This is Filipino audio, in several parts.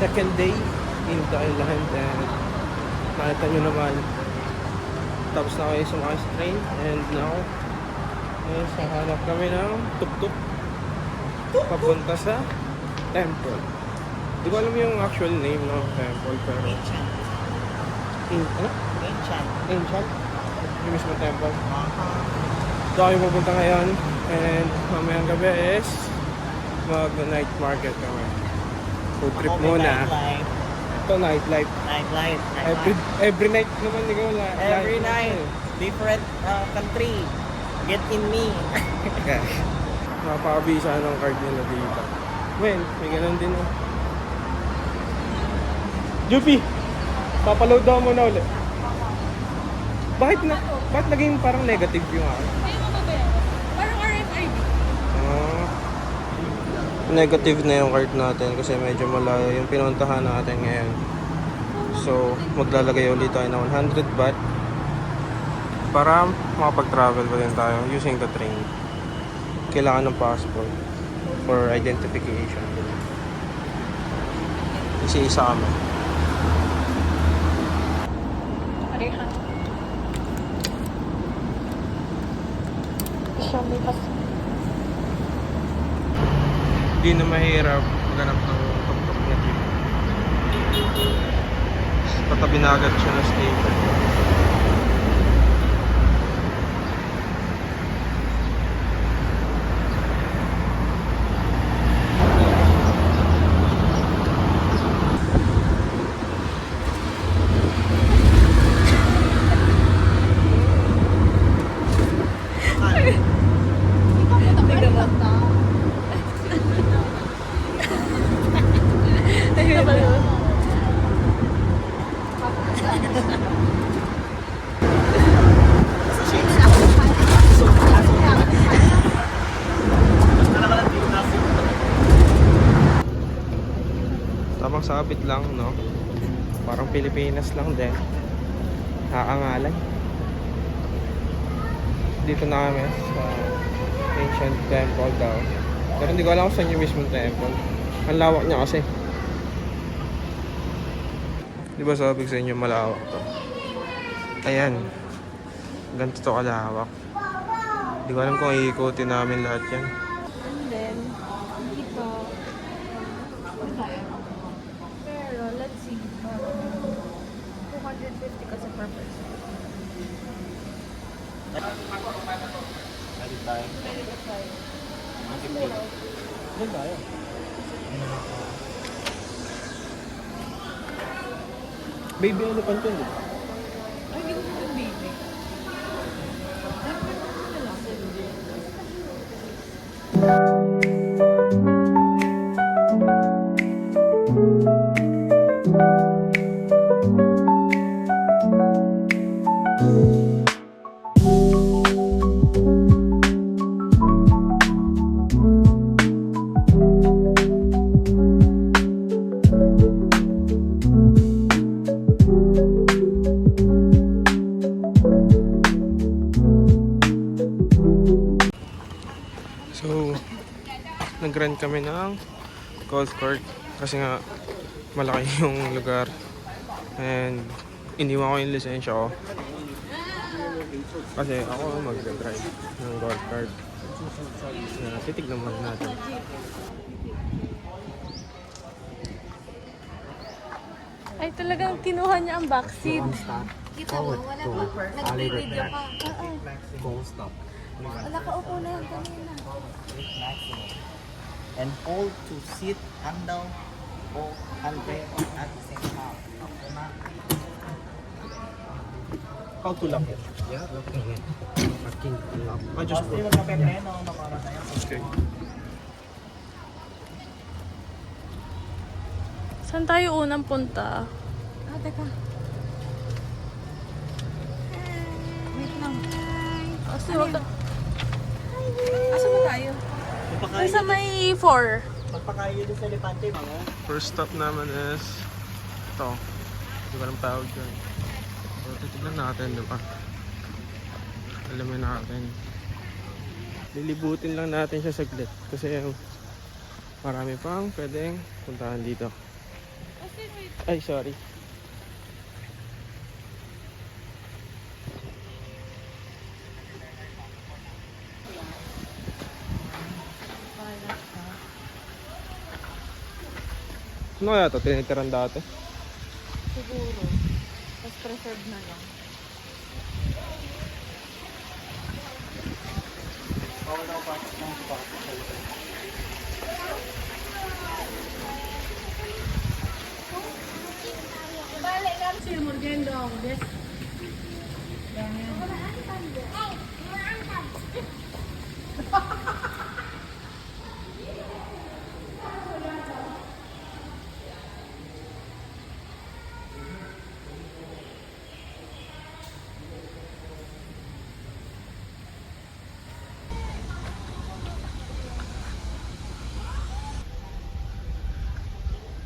Second day in Thailand, and nakita nyo naman tapos na kayo sumakay sa train, and now sa hanap kami ng tuk-tuk papunta sa temple. Di ko alam yung actual name ng temple, pero Ancient? Yung mismo temple. So kami pupunta ngayon, and mamayang gabi is mag night market kami. Food trip muna. Ito nightlife. Every night naman ikaw la. Every night, different country. Get in me. Napakabisa ng card nila dito. Well, may ganun din oh. Jupi! Papaload daw mo na ulit. Bakit naging parang negative yung ako? Ay, mababaya. Parang RFID. Negative na yung card natin kasi medyo malayo yung pinuntahan natin ngayon. So, maglalagay ulit tayo ng 100 baht para makapag-travel pa din tayo using the train. Kailangan ng passport for identification. Isa-isa kami. Parehan. Siya may kasi. Hindi na mahirap maghanap ng tuk-tuk na jeep. Tatabi na agad siya na station. Tignan mo. Ayun ba yun? Tamang sabit lang, no? Parang Pilipinas lang din. Nakakangalay. Dito na kami sa ancient temple daw. Pero hindi ko alam kung saan yung mismong temple. Ang lawak niya kasi. Di ba sabi ko sa inyo malawak to? Ayan. Ganito to kalawak. Hindi ko alam kung iikutin namin lahat yan. And then, dito. Pero, let's see. 250 kasi per person. Ready tayo. Doon tayo. Baby elephant yun, di ba? Ay, hindi ko yung baby. So, nag-rent kami ng golf cart kasi nga malaki yung lugar, and iniwan ko yung lisensya ko kasi ako mag-drive ng golf cart. Titignan muna natin. Ay, talagang kinuha niya ang backseat. Kita mo, wala pa. Nag-video ka. Go stop. Wala ka upo na yan kanina. Maximum. And hold to sit and down or and break at the same time. Okay, ma? How to lock it? Yeah, looking it. I just Basta yung magpapepreno, makara na yan. Okay. Saan tayo unang punta? Teka. Wait lang. Kasi wag ka... Asa ba tayo? Ay, sa may 4. Magpakain doon sa elepante, mga. First stop naman is ito. Hindi ko alam tawag dyan. So, titignan natin, diba? Alamin natin. Lilibutin lang natin siya saglit. Kasi marami pang pwedeng puntahan dito. Ay, sorry. Ano kaya ito? Tinitiran dati? Siguro. Mas preferred na lang.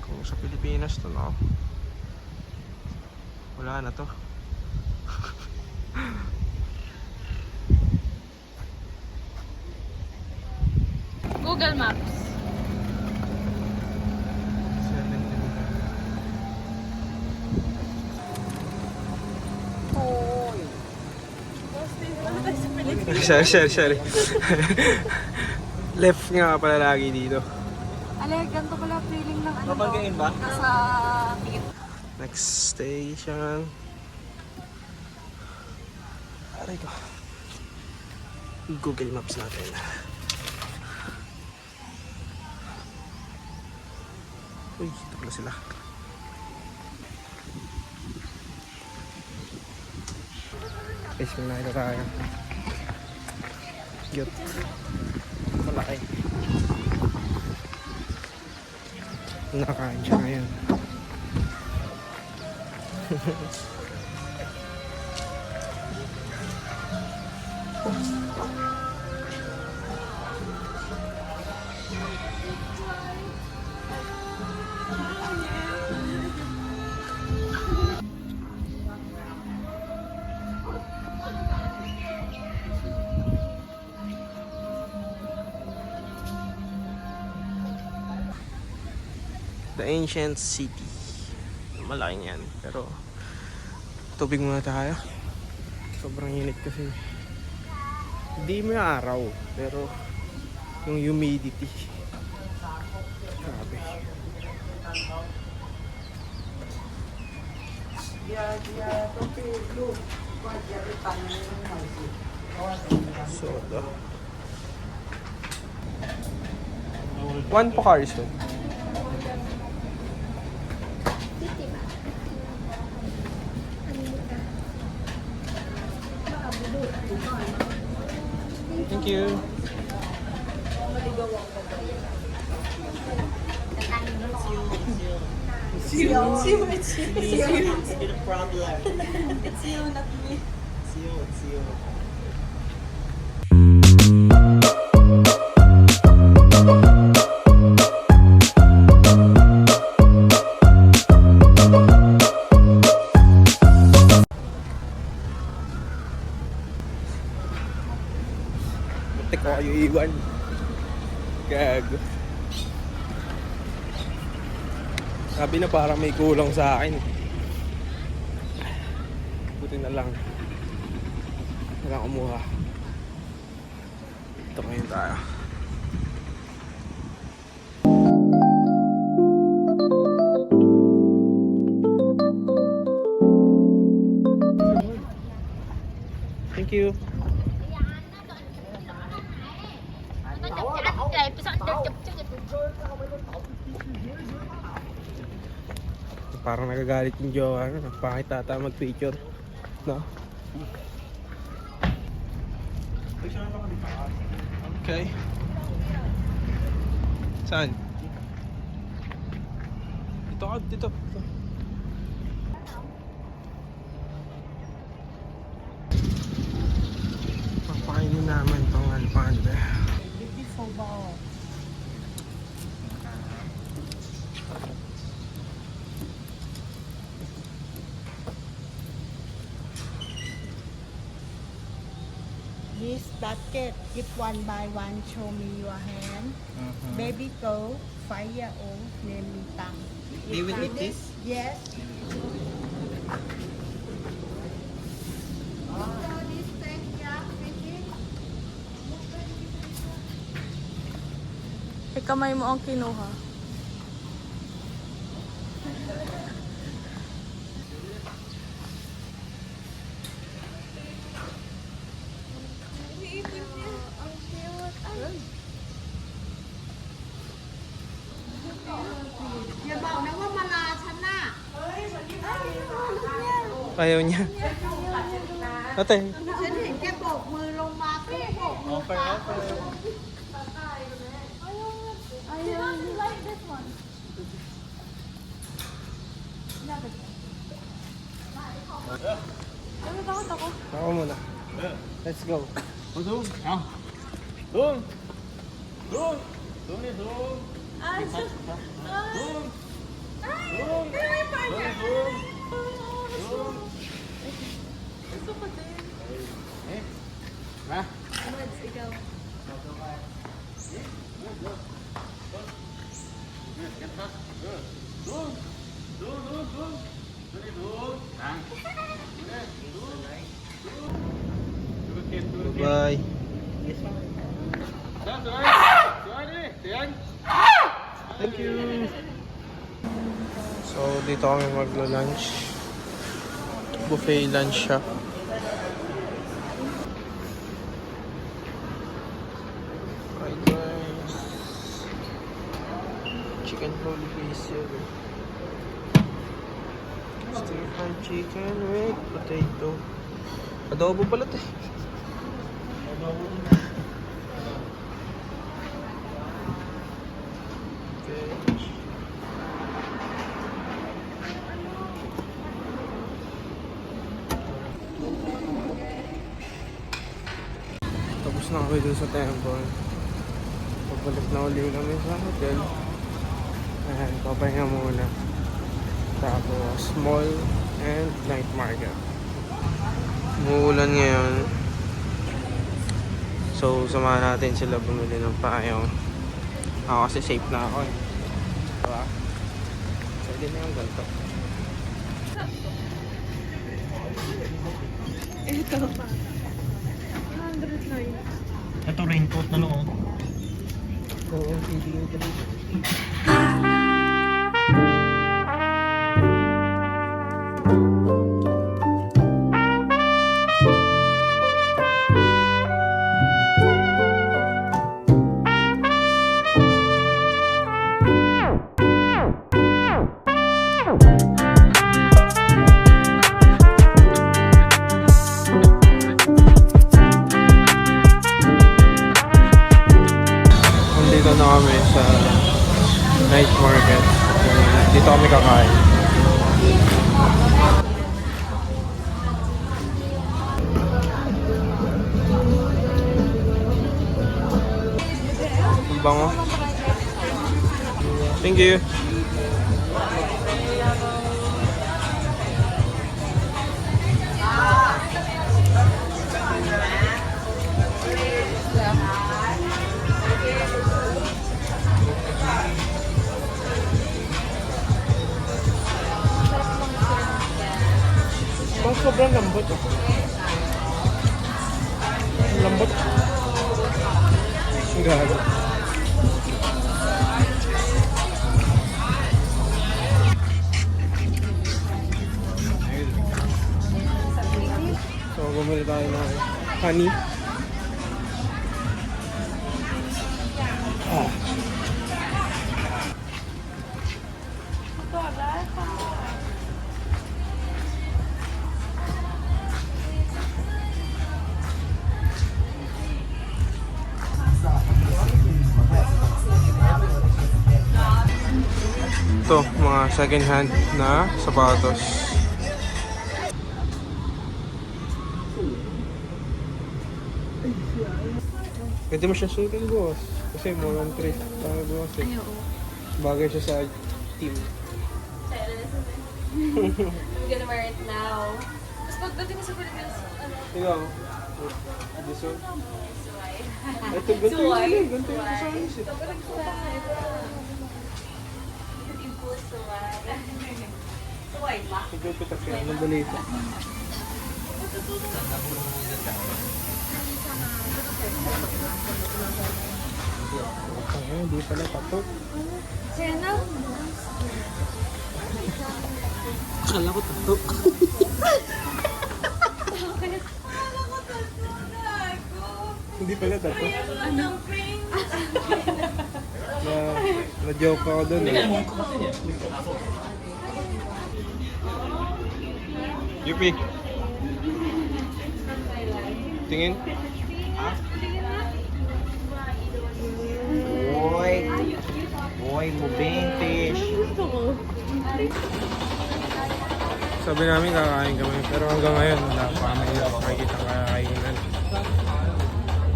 Kung sa Pilipinas to, no? Wala na to. Google Maps. Sorry. Left nga pala lagi dito. Alay, ganito pala feeling ng ano. Babagayin ba? Nasa gate. Next station. Aray ko. Google Maps natin. Uy, ito pala sila. Guys, may nakita tayo. Cute. Malaki. Nakakain siya ngayon. The Ancient City. Malaki niyan. Pero tubig muna tayo. Sobrang init kasi. Hindi may araw. Pero yung humidity. Grabe. Soda. One Pocari Sweat. Thank you. It's been a problem. It's you, not me. It's you. Buti ko kayo iwan. Gago. Sabi na parang may kulang sa akin. Buti na lang. Wala kumuha. Ito ngayon tayo. Thank you. Parang nagagalit yung jowa. Pangit ata mag-picture. No? Okay. Saan? Dito ka, dito. Papakainin namin tong alpande. Beautiful ba? this basket. Give one by one. Show me your hand. Baby girl, 5-year-old, name me Tang. They will eat this? Yes. Eh, kamay mo ang kinuha. Ayaw niya. Ate, ฉันเห็นแกโบกมือลงมาก็โบก Offer, offer. ako muna. Let's go. Doon. Ah. Doon. Doon. Doon eh, doon. Doon. Doon. Doon. Doon. Doon. Eh. Ha? Doon. Doon, doon, doon. Doon eh, doon. Tang. Doon eh, doon. Doon. Doon. Bye. Thank you. So, dito kami maglo-lunch. Buffet lunch siya. Fried rice. Chicken roll basil. Stir fried chicken with potato. Adobo pala ito. Okay. Tapos na kami dun sa temple. Pabalik na uli kami sa hotel. Ayan, papahinga muna. Tapos mall and night market. Umuulan ngayon. So, samahan natin sila bumili ng payong. Ako kasi safe na ako eh. Diba? Pwede na yung ganito. Ito raincoat na loob. Oo, hindi yung ganito. Nandito na kami sa night market. Dito kami kakain. Ang bango. Thank you. Bang sobrang lambot oh. Ang lambot. Ang gago. So, bumili tayo ng honey. Ah. Ito, mga second hand na sapatos. Pwede mo siya suotin, boss. Kasi more on thrift. Tayo, boss. Eh. Bagay siya sa team. I'm gonna wear it now. Tapos pagdating mo sa Pilipinas, ano? Ikaw, This one? Ito, ganito yun eh. Ganito yung kasayos eh. Igupitak yan ng balita. Hindi pala tatok. Sena? Akala ko tatok. Hindi pala tatok. Anong Na-joke ako dun eh. Yupi. Tingin. Boy! Boy, moving fish! Gusto ko. Sabi namin kakain kami, pero hanggang ngayon wala pa kami makikita kakainan.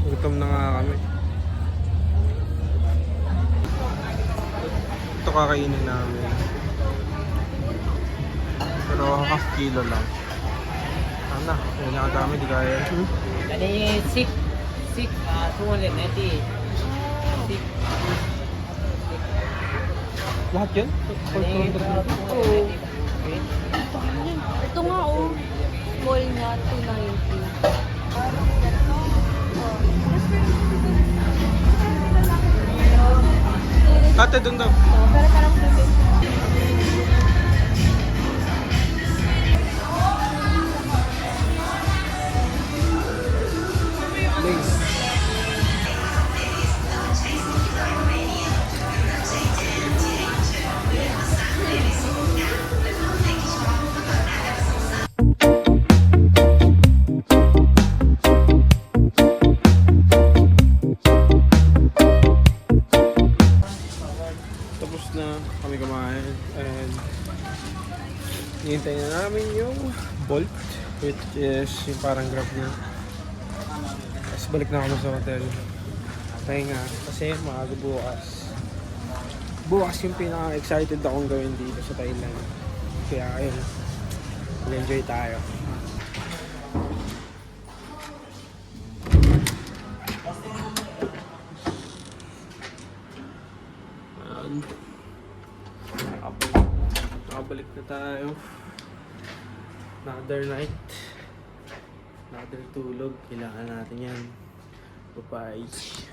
Gutom na nga kami. Ito kakainin namin. Pero half kilo lang. Sana, yun na kadami, di kaya. Ini sik 290. Sik. Lahat yun? Ini Oo. Ito nga oh. Small nga, 290. Ate, dun daw. Pero parang Lace. Tapos na kami kumain and hihintay na namin yung Bolt, which is yung parang Grab na. Tapos balik na kami sa hotel. Pahinga kasi maaga bukas. Bukas yung pinaka-excited akong gawin dito sa Thailand. Kaya ayun, mag-enjoy tayo. Ayan. Nakabalik na tayo. Another night. Another tulog. Kailangan natin yan. Bye-bye.